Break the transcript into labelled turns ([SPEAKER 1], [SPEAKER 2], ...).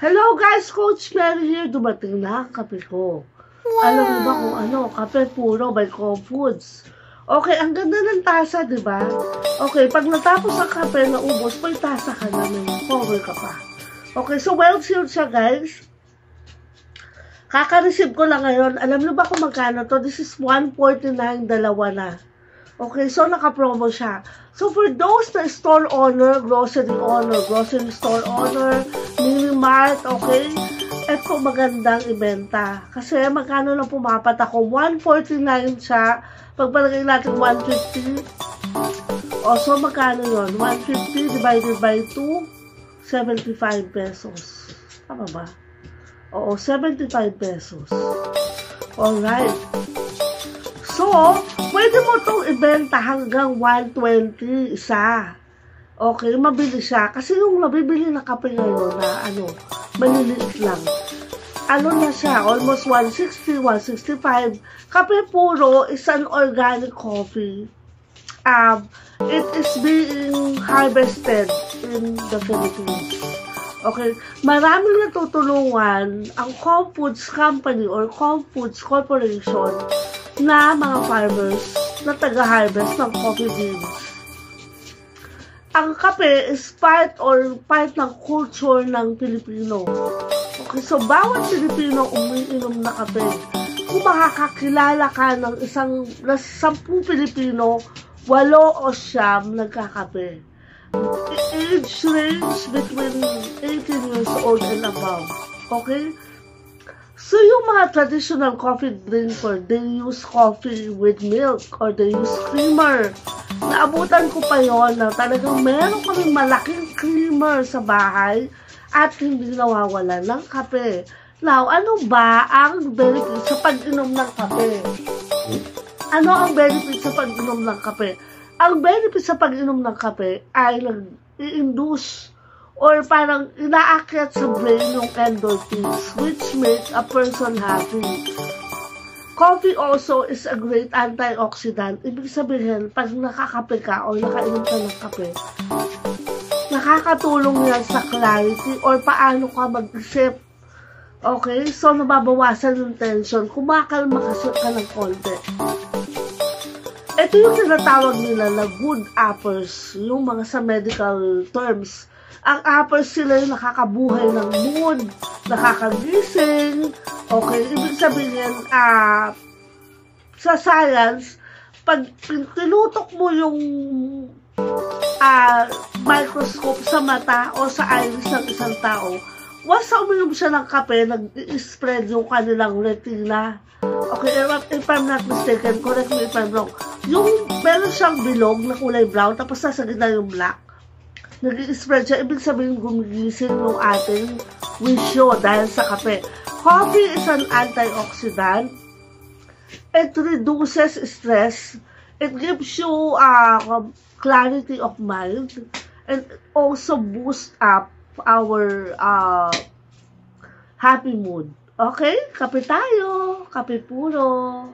[SPEAKER 1] Hello guys, Coach Mary here. Dumating na ang kape ko. Wow. Alam niyo ba kung ano? Kape puro by Co-Foods. Okay, ang ganda ng tasa, di ba? Okay, pag natapos ang kape, naubos, may tasa ka na, may power ka pa. Okay, so well sealed siya guys. Kaka-receive ko lang ngayon. Alam niyo ba kung magkano to? This is 149, dalawa na. Okay, so naka-promo siya. So for those na store owner, grocery store owner, mini-mart, okay? Ito magandang ibenta. Kasi magkano lang pumapat ako? 149 siya. Pagpalagay natin 150. O, so magkano yun? 150 divided by 2, 75 pesos. Tama ba? Oo, 75 pesos. Alright. So, pwede mo itong ibenta hanggang 120 isa. Okay, mabili siya. Kasi yung nabibili na kape ngayon na maliliit lang. Na siya, almost 160, 165. Kape puro is an organic coffee. It is being harvested in the Philippines. Okay, maraming natutulungan ang Co-Foods Company or Co-Foods Corporation na mga farmers na taga-harvest ng coffee beans. Ang kape is part ng culture ng Pilipino. Okay, so bawat Pilipino umiinom na kape. Kung makakakilala ka ng 10 Pilipino, 8 o 9 nagkakape. Age range between 18 years old and above. Okay? So, yung mga traditional coffee drinker, they use coffee with milk or they use creamer. Naabutan ko pa yon na talagang meron kaming malaking creamer sa bahay at hindi nawawalan ng kape. Now, ano ba ang benefit sa pag-inom ng kape? Ano ang benefit sa pag-inom ng kape? Ang benefit sa pag-inom ng kape ay nag-i-induce or parang inaakyat sa brain yung endorphins which make a person happy. Coffee also is a great antioxidant. Ibig sabihin, pag nakakape ka o nakainom ka ng kape, nakakatulong yan sa clarity or paano ka mag-isip. Okay? So, nababawasan yung tension. Kumakalma ka ng konti. Ito yung tinatawag nila na good uppers, yung mga sa medical terms. Ang uppers sila yung nakakabuhay ng mood, nakakagising. Okay, ibig sabihin, sa science, pag tinutok mo yung microscope sa mata o sa iris ng isang tao, once uminom siya ng kape, nag-spread yung kanilang retina. Okay, if I'm not mistaken, correct me if I'm wrong. Yung meron siyang bilog na kulay brown, tapos nasa gitna yung black. Nag-i-spread siya, ibig sabihin gumigising yung ating wisyo dahil sa kape. Coffee is an antioxidant. It reduces stress. It gives you clarity of mind. And also boost up our happy mood. Okay? Kape tayo. Kape puro.